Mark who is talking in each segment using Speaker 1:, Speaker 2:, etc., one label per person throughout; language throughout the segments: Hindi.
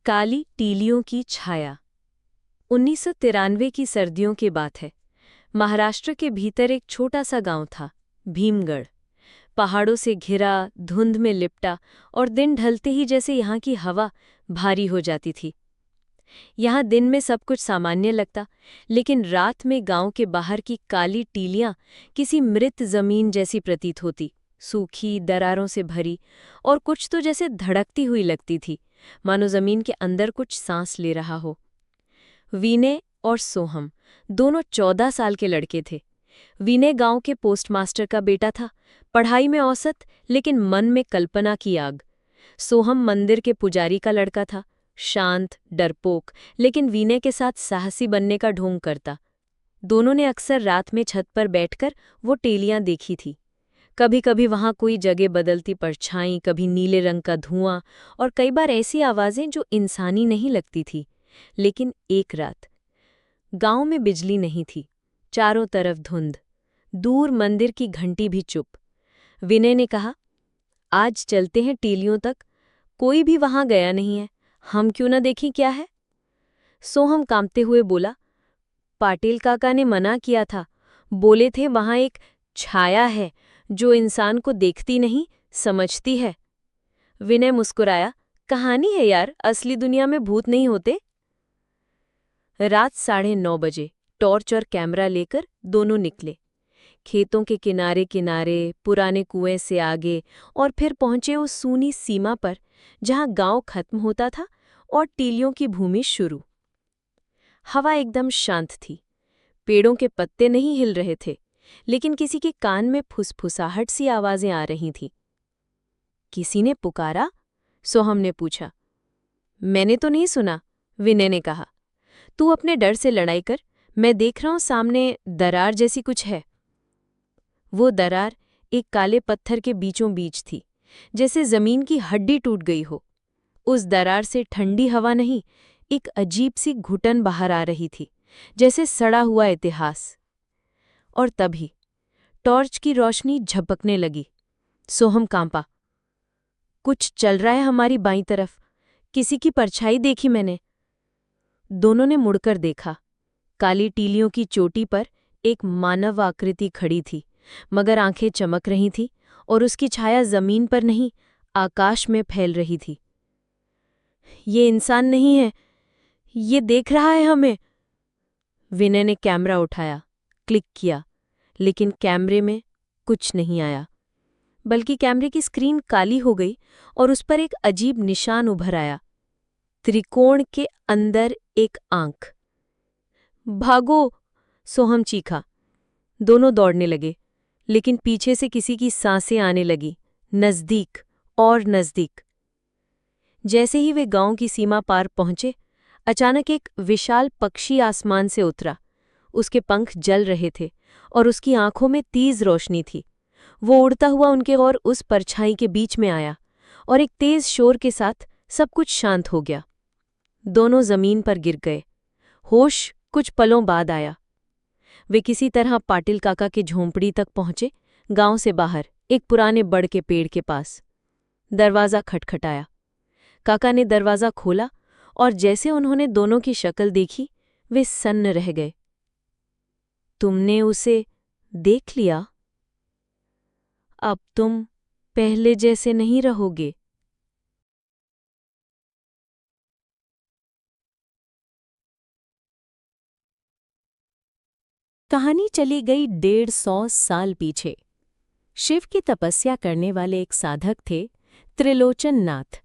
Speaker 1: काली टीलियों की छाया। 1993 की सर्दियों की बात है। महाराष्ट्र के भीतर एक छोटा सा गांव था, भीमगढ़। पहाड़ों से घिरा, धुंध में लिपटा, और दिन ढलते ही जैसे यहाँ की हवा भारी हो जाती थी। यहाँ दिन में सब कुछ सामान्य लगता, लेकिन रात में गांव के बाहर की काली टीलियां किसी मृत जमीन जैसी प्रतीत होती, सूखी, दरारों से भरी, और कुछ तो जैसे धड़कती हुई लगती थी, मानो जमीन के अंदर कुछ सांस ले रहा हो। विनय और सोहम दोनों 14 साल के लड़के थे। विनय गांव के पोस्टमास्टर का बेटा था, पढ़ाई में औसत, लेकिन मन में कल्पना की आग। सोहम मंदिर के पुजारी का लड़का था, शांत, डरपोक, लेकिन विनय के साथ साहसी बनने का ढोंग करता। दोनों ने अक्सर रात में छत पर बैठकर वो टेलियां देखी थी। कभी कभी वहां कोई जगह बदलती परछाई, कभी नीले रंग का धुआं, और कई बार ऐसी आवाजें जो इंसानी नहीं लगती थी। लेकिन एक रात गांव में बिजली नहीं थी, चारों तरफ धुंध, दूर मंदिर की घंटी भी चुप। विनय ने कहा, आज चलते हैं टीलियों तक, कोई भी वहां गया नहीं है, हम क्यों न देखें क्या है। सोहम कांपते हुए बोला, पाटिल काका ने मना किया था, बोले थे वहां एक छाया है जो इंसान को देखती नहीं, समझती है। विनय मुस्कुराया, कहानी है यार, असली दुनिया में भूत नहीं होते। रात 9:30 बजे टॉर्च और कैमरा लेकर दोनों निकले। खेतों के किनारे किनारे, पुराने कुएं से आगे, और फिर पहुंचे उस सूनी सीमा पर जहां गांव खत्म होता था और टीलियों की भूमि शुरू। हवा एकदम शांत थी, पेड़ों के पत्ते नहीं हिल रहे थे, लेकिन किसी के कान में फुसफुसाहट सी आवाजें आ रही थीं। किसी ने पुकारा? सोहम ने पूछा। मैंने तो नहीं सुना, विनय ने कहा। तू अपने डर से लड़ाई कर, मैं देख रहा हूं सामने दरार जैसी कुछ है। वो दरार एक काले पत्थर के बीचों बीच थी, जैसे जमीन की हड्डी टूट गई हो। उस दरार से ठंडी हवा नहीं, एक अजीब सी घुटन बाहर आ रही थी, जैसे सड़ा हुआ इतिहास। और तभी टॉर्च की रोशनी झपकने लगी। सोहम कांपा। कुछ चल रहा है हमारी बाईं तरफ, किसी की परछाई देखी मैंने। दोनों ने मुड़कर देखा। काली टीलियों की चोटी पर एक मानव आकृति खड़ी थी, मगर आंखें चमक रही थीं, और उसकी छाया जमीन पर नहीं, आकाश में फैल रही थी। ये इंसान नहीं है, ये देख रहा है हमें। विनय ने कैमरा उठाया, क्लिक किया, लेकिन कैमरे में कुछ नहीं आया, बल्कि कैमरे की स्क्रीन काली हो गई और उस पर एक अजीब निशान उभर आया, त्रिकोण के अंदर एक आंख। भागो! सोहम चीखा। दोनों दौड़ने लगे, लेकिन पीछे से किसी की सांसें आने लगी, नजदीक और नजदीक। जैसे ही वे गांव की सीमा पार पहुंचे, अचानक एक विशाल पक्षी आसमान से उतरा। उसके पंख जल रहे थे और उसकी आंखों में तेज रोशनी थी। वो उड़ता हुआ उनके और उस परछाई के बीच में आया, और एक तेज शोर के साथ सब कुछ शांत हो गया। दोनों जमीन पर गिर गए। होश कुछ पलों बाद आया। वे किसी तरह पाटिल काका की झोंपड़ी तक पहुंचे, गांव से बाहर, एक पुराने बड़ के पेड़ के पास। दरवाज़ा खटखटाया। काका ने दरवाज़ा खोला, और जैसे उन्होंने दोनों की शक्ल देखी, वे सन्न रह गए। तुमने उसे देख लिया? अब तुम पहले जैसे नहीं रहोगे। कहानी चली गई 150 साल पीछे। शिव की तपस्या करने वाले एक साधक थे, त्रिलोचन नाथ।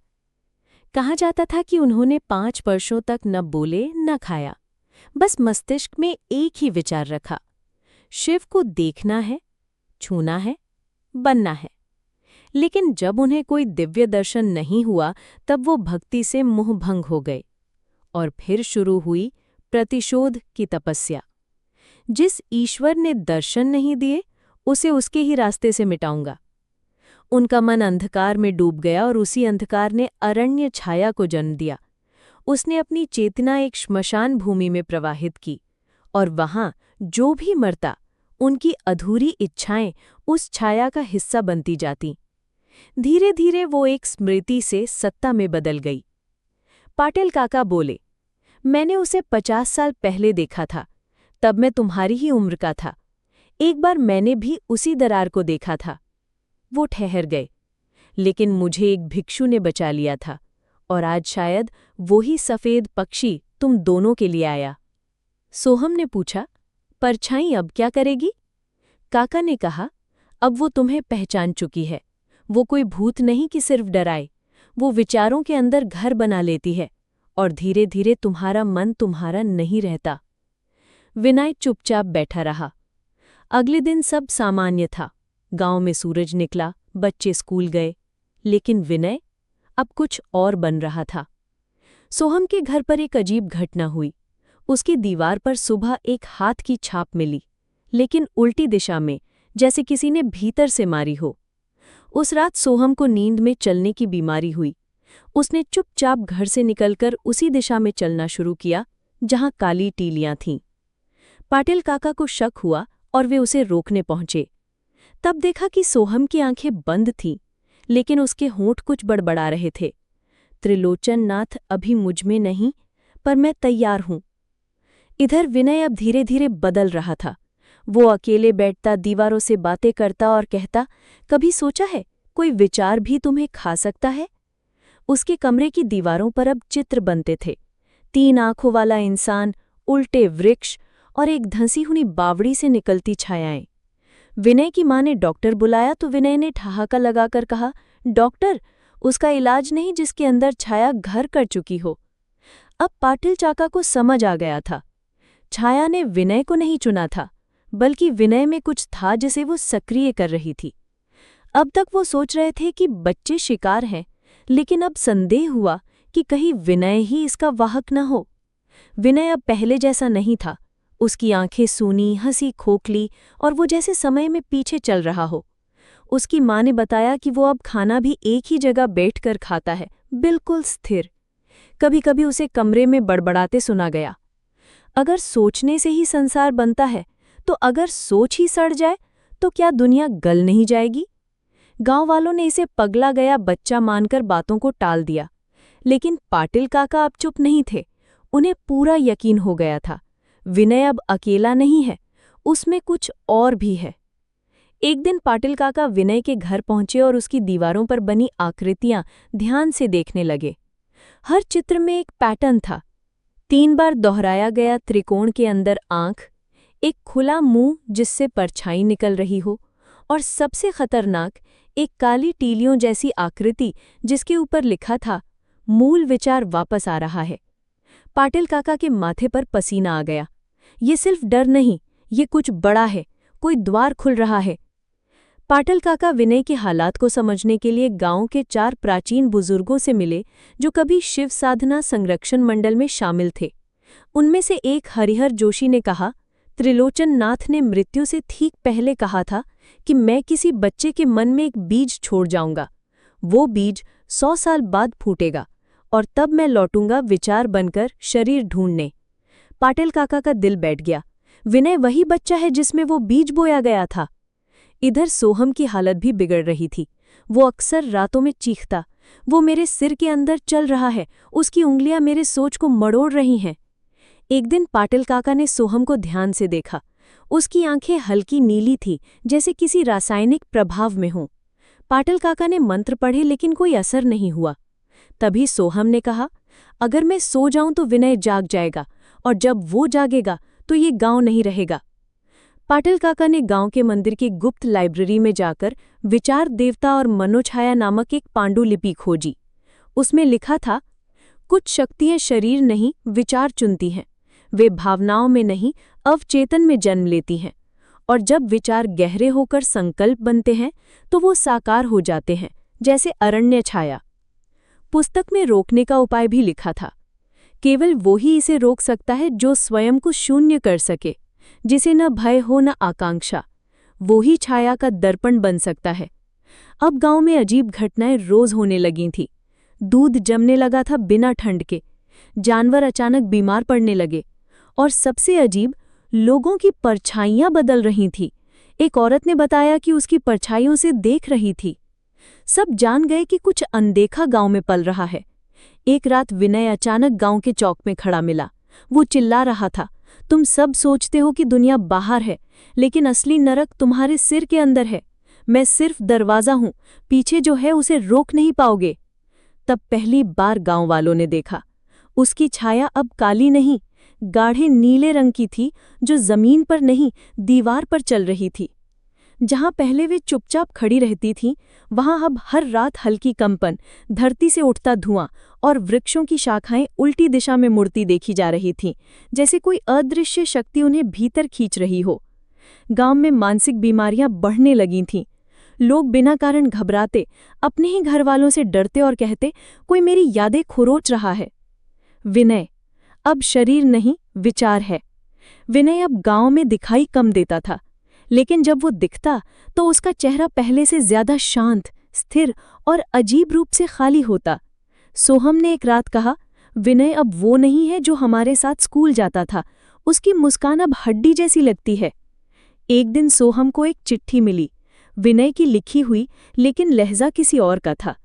Speaker 1: कहा जाता था कि उन्होंने 5 वर्षों तक न बोले न खाया, बस मस्तिष्क में एक ही विचार रखा, शिव को देखना है, छूना है, बनना है। लेकिन जब उन्हें कोई दिव्य दर्शन नहीं हुआ, तब वो भक्ति से मोहभंग हो गए, और फिर शुरू हुई प्रतिशोध की तपस्या। जिस ईश्वर ने दर्शन नहीं दिए, उसे उसके ही रास्ते से मिटाऊंगा। उनका मन अंधकार में डूब गया, और उसी अंधकार ने अरण्य छाया को जन्म दिया। उसने अपनी चेतना एक श्मशान भूमि में प्रवाहित की, और वहां जो भी मरता, उनकी अधूरी इच्छाएं उस छाया का हिस्सा बनती जातीं। धीरे धीरे वो एक स्मृति से सत्ता में बदल गई। पाटिल काका बोले, मैंने उसे 50 साल पहले देखा था, तब मैं तुम्हारी ही उम्र का था। एक बार मैंने भी उसी दरार को देखा था। वो ठहर गए, लेकिन मुझे एक भिक्षु ने बचा लिया था, और आज शायद वही सफ़ेद पक्षी तुम दोनों के लिए आया। सोहम ने पूछा, परछाई अब क्या करेगी? काका ने कहा, अब वो तुम्हें पहचान चुकी है। वो कोई भूत नहीं कि सिर्फ डराए, वो विचारों के अंदर घर बना लेती है, और धीरे धीरे तुम्हारा मन तुम्हारा नहीं रहता। विनय चुपचाप बैठा रहा। अगले दिन सब सामान्य था। गांव में सूरज निकला, बच्चे स्कूल गए, लेकिन विनय अब कुछ और बन रहा था। सोहम के घर पर एक अजीब घटना हुई। उसकी दीवार पर सुबह एक हाथ की छाप मिली, लेकिन उल्टी दिशा में, जैसे किसी ने भीतर से मारी हो। उस रात सोहम को नींद में चलने की बीमारी हुई। उसने चुपचाप घर से निकलकर उसी दिशा में चलना शुरू किया जहां काली टीलियां थीं। पाटिल काका को शक हुआ और वे उसे रोकने पहुंचे। तब देखा कि सोहम की आंखें बंद थीं, लेकिन उसके होंठ कुछ बड़बड़ा रहे थे। त्रिलोचन नाथ, अभी मुझ में नहीं, पर मैं तैयार हूं। इधर विनय अब धीरे धीरे बदल रहा था। वो अकेले बैठता, दीवारों से बातें करता और कहता, कभी सोचा है कोई विचार भी तुम्हें खा सकता है? उसके कमरे की दीवारों पर अब चित्र बनते थे। 3 आंखों वाला इंसान, उल्टे वृक्ष और एक धंसी हुई बावड़ी से निकलती छायाएं। विनय की मां ने डॉक्टर बुलाया तो विनय ने ठहाका लगाकर कहा, डॉक्टर, उसका इलाज नहीं जिसके अंदर छाया घर कर चुकी हो। अब पाटिल चाका को समझ आ गया था। छाया ने विनय को नहीं चुना था, बल्कि विनय में कुछ था जिसे वो सक्रिय कर रही थी। अब तक वो सोच रहे थे कि बच्चे शिकार हैं, लेकिन अब संदेह हुआ कि कहीं विनय ही इसका वाहक न हो। विनय अब पहले जैसा नहीं था। उसकी आंखें सूनी, हंसी खोखली, और वो जैसे समय में पीछे चल रहा हो। उसकी मां ने बताया कि वो अब खाना भी एक ही जगह बैठकर खाता है, बिल्कुल स्थिर। कभी कभी उसे कमरे में बड़बड़ाते सुना गया, अगर सोचने से ही संसार बनता है, तो अगर सोच ही सड़ जाए तो क्या दुनिया गल नहीं जाएगी? गांव वालों ने इसे पगला गया बच्चा मानकर बातों को टाल दिया, लेकिन पाटिल काका अब चुप नहीं थे। उन्हें पूरा यकीन हो गया था, विनय अब अकेला नहीं है, उसमें कुछ और भी है। एक दिन पाटिल काका विनय के घर पहुंचे और उसकी दीवारों पर बनी आकृतियां ध्यान से देखने लगे। हर चित्र में एक पैटर्न था। 3 बार दोहराया गया त्रिकोण के अंदर आंख, एक खुला मुंह जिससे परछाई निकल रही हो, और सबसे खतरनाक एक काली टीलियों जैसी आकृति जिसके ऊपर लिखा था, मूल विचार वापस आ रहा है। पाटिल काका के माथे पर पसीना आ गया। ये सिर्फ डर नहीं, ये कुछ बड़ा है, कोई द्वार खुल रहा है। पाटिल काका विनय के हालात को समझने के लिए गांव के 4 प्राचीन बुजुर्गों से मिले जो कभी शिव साधना संरक्षण मंडल में शामिल थे। उनमें से एक हरिहर जोशी ने कहा, त्रिलोचन नाथ ने मृत्यु से ठीक पहले कहा था कि मैं किसी बच्चे के मन में एक बीज छोड़ जाऊंगा। वो बीज 100 साल बाद फूटेगा और तब मैं लौटूंगा विचार बनकर शरीर ढूंढने। पाटिल काका का दिल बैठ गया। विनय वही बच्चा है जिसमें वो बीज बोया गया था। इधर सोहम की हालत भी बिगड़ रही थी। वो अक्सर रातों में चीखता, वो मेरे सिर के अंदर चल रहा है, उसकी उंगलियां मेरे सोच को मड़ोड़ रही हैं। एक दिन पाटिल काका ने सोहम को ध्यान से देखा। उसकी आंखें हल्की नीली थी, जैसे किसी रासायनिक प्रभाव में हों। पाटिल काका ने मंत्र पढ़े, लेकिन कोई असर नहीं हुआ। तभी सोहम ने कहा, अगर मैं सो जाऊं तो विनय जाग जाएगा, और जब वो जागेगा तो ये गांव नहीं रहेगा। पाटिल काका ने गांव के मंदिर की गुप्त लाइब्रेरी में जाकर विचार देवता और मनोछाया नामक एक पांडुलिपि खोजी। उसमें लिखा था, कुछ शक्तियां शरीर नहीं विचार चुनती हैं। वे भावनाओं में नहीं अवचेतन में जन्म लेती हैं, और जब विचार गहरे होकर संकल्प बनते हैं तो वो साकार हो जाते हैं, जैसे अरण्य छाया। पुस्तक में रोकने का उपाय भी लिखा था। केवल वो ही इसे रोक सकता है जो स्वयं को शून्य कर सके, जिसे न भय हो न आकांक्षा। वो ही छाया का दर्पण बन सकता है। अब गांव में अजीब घटनाएं रोज होने लगी थीं। दूध जमने लगा था बिना ठंड के, जानवर अचानक बीमार पड़ने लगे, और सबसे अजीब, लोगों की परछाइयां बदल रही थीं। एक औरत ने बताया कि उसकी परछाइयों से देख रही थी। सब जान गए कि कुछ अनदेखा गांव में पल रहा है,
Speaker 2: एक रात विनय अचानक गांव के चौक में खड़ा मिला। वो चिल्ला रहा था, तुम सब सोचते हो कि दुनिया बाहर है, लेकिन असली नरक तुम्हारे सिर के अंदर है। मैं सिर्फ दरवाजा हूं, पीछे जो है उसे रोक नहीं पाओगे। तब पहली बार गांव वालों ने देखा। उसकी छाया अब काली नहीं, गाढ़े नीले रंग की थी, जो जमीन पर नहीं, दीवार पर चल रही थी। जहां पहले वे चुपचाप खड़ी रहती थीं, वहां अब हर रात हल्की कंपन, धरती से उठता धुआं और वृक्षों की शाखाएं उल्टी दिशा में मुड़ती देखी जा रही थीं, जैसे कोई अदृश्य शक्ति उन्हें भीतर खींच रही हो। गांव में मानसिक बीमारियां बढ़ने लगी थीं। लोग बिना कारण घबराते, अपने ही घर वालों से डरते और कहते, कोई मेरी यादें खरोच रहा है। विनय अब शरीर नहीं, विचार है। विनय अब गांव में दिखाई कम देता था, लेकिन जब वो दिखता तो उसका चेहरा पहले से ज्यादा शांत, स्थिर और अजीब रूप से खाली होता। सोहम ने एक रात कहा, विनय अब वो नहीं है जो हमारे साथ स्कूल जाता था, उसकी मुस्कान अब हड्डी जैसी लगती है। एक दिन सोहम को एक चिट्ठी मिली, विनय की लिखी हुई, लेकिन लहजा किसी और का था।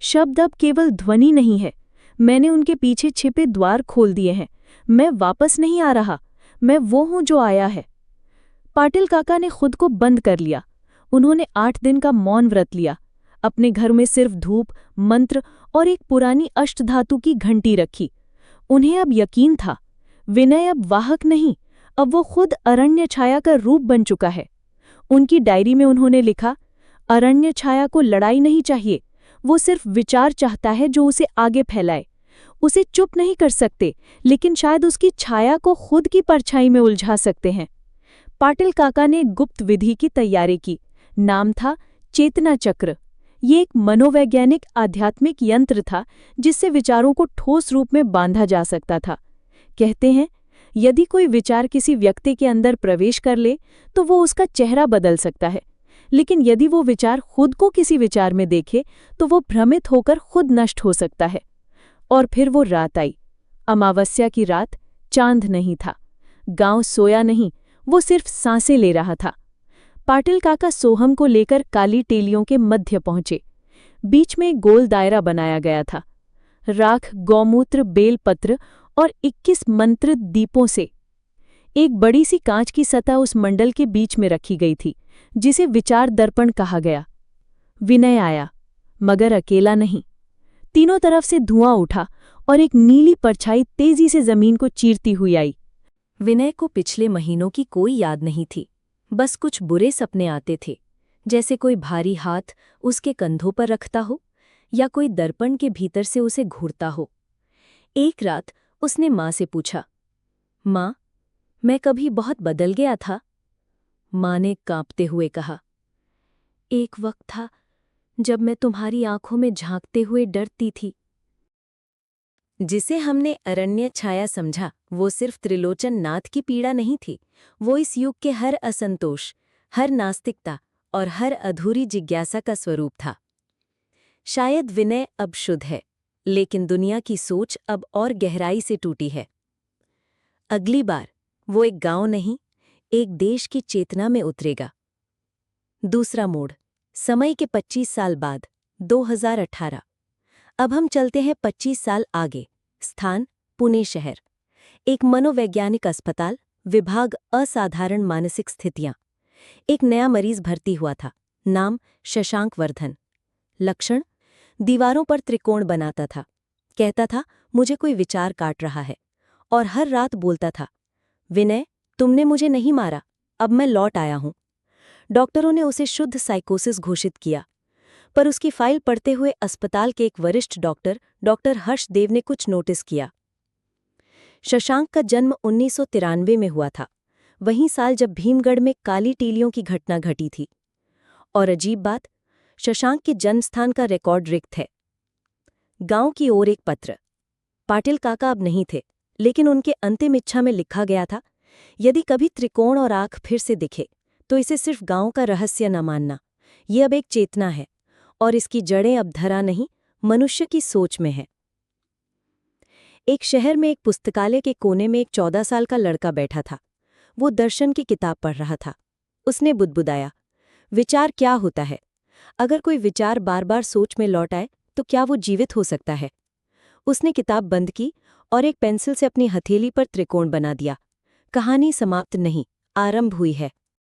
Speaker 2: शब्द अब केवल ध्वनि नहीं है, मैंने उनके पीछे छिपे द्वार खोल दिए हैं। मैं वापस नहीं आ रहा, मैं वो हूं जो आया है। पाटिल काका ने खुद को बंद कर लिया। उन्होंने 8 दिन का मौन व्रत लिया। अपने घर में सिर्फ धूप, मंत्र और एक पुरानी अष्टधातु की घंटी रखी। उन्हें अब यकीन था, विनय अब वाहक नहीं, अब वो खुद अरण्य छाया का रूप बन चुका है। उनकी डायरी में उन्होंने लिखा, अरण्य छाया को लड़ाई नहीं चाहिए, वो सिर्फ विचार चाहता है जो उसे आगे फैलाए। उसे चुप नहीं कर सकते, लेकिन शायद उसकी छाया को खुद की परछाई में उलझा सकते हैं। पाटिल काका ने गुप्त विधि की तैयारी की। नाम था चेतना चक्र। ये एक मनोवैज्ञानिक आध्यात्मिक यंत्र था जिससे विचारों को ठोस रूप में बांधा जा सकता था। कहते हैं, यदि कोई विचार किसी व्यक्ति के अंदर प्रवेश कर ले तो वो उसका चेहरा बदल सकता है, लेकिन यदि वो विचार खुद को किसी विचार में देखे तो वो भ्रमित होकर खुद नष्ट हो सकता है। और फिर वो रात आई, अमावस्या की रात। चांद नहीं था, गांव सोया नहीं, वो सिर्फ सांसें ले रहा था। पाटिल काका सोहम को लेकर काली टेलियों के मध्य पहुंचे। बीच में एक गोल दायरा बनाया गया था। राख, गौमूत्र, बेलपत्र और 21 मंत्रित दीपों से एक बड़ी सी कांच की सतह उस मंडल के बीच में रखी गई थी, जिसे विचार दर्पण कहा गया। विनय आया, मगर अकेला नहीं। तीनों तरफ से धुआं उठा और एक नीली परछाई तेजी से जमीन को चीरती हुई आई।
Speaker 1: विनय को पिछले महीनों की कोई याद नहीं थी, बस कुछ बुरे सपने आते थे, जैसे कोई भारी हाथ उसके कंधों पर रखता हो या कोई दर्पण के भीतर से उसे घूरता हो। एक रात उसने माँ से पूछा, माँ, मैं कभी बहुत बदल गया था? माँ ने कांपते हुए कहा, एक वक्त था जब मैं तुम्हारी आंखों में झांकते हुए डरती थी। जिसे हमने अरण्य छाया समझा, वो सिर्फ त्रिलोचन नाथ की पीड़ा नहीं थी, वो इस युग के हर असंतोष, हर नास्तिकता और हर अधूरी जिज्ञासा का स्वरूप था। शायद विनय अब शुद्ध है, लेकिन दुनिया की सोच अब और गहराई से टूटी है। अगली बार वो एक गांव नहीं, एक देश की चेतना में उतरेगा। दूसरा मोड़, समय के 25 साल बाद, 2018। अब हम चलते हैं 25 साल आगे। स्थान पुणे शहर। एक मनोवैज्ञानिक अस्पताल, विभाग असाधारण मानसिक स्थितियां। एक नया मरीज भर्ती हुआ था, नाम शशांक वर्धन। लक्षण, दीवारों पर त्रिकोण बनाता था, कहता था मुझे कोई विचार काट रहा है, और हर रात बोलता था, विनय, तुमने मुझे नहीं मारा, अब मैं लौट आया हूं। डॉक्टरों ने उसे शुद्ध साइकोसिस घोषित किया, पर उसकी फाइल पढ़ते हुए अस्पताल के एक वरिष्ठ डॉक्टर हर्षदेव ने कुछ नोटिस किया। शशांक का जन्म 1993 में हुआ था, वही साल जब भीमगढ़ में काली टीलियों की घटना घटी थी। और अजीब बात, शशांक के जन्मस्थान का रिकॉर्ड रिक्त है। गांव की ओर एक पत्र। पाटिल काका अब नहीं थे, लेकिन उनके अंतिम इच्छा में लिखा गया था, यदि कभी त्रिकोण और आंख फिर से दिखे तो इसे सिर्फ गांव का रहस्य न मानना। ये अब एक चेतना है, और इसकी जड़ें अब धरा नहीं, मनुष्य की सोच में है। एक शहर में एक पुस्तकालय के कोने में एक 14 साल का लड़का बैठा था। वो दर्शन की किताब पढ़ रहा था। उसने बुदबुदाया, विचार क्या होता है? अगर कोई विचार बार बार सोच में लौट आए तो क्या वो जीवित हो सकता है? उसने किताब बंद की और एक पेंसिल से अपनी हथेली पर त्रिकोण बना दिया। कहानी समाप्त नहीं, आरंभ हुई है।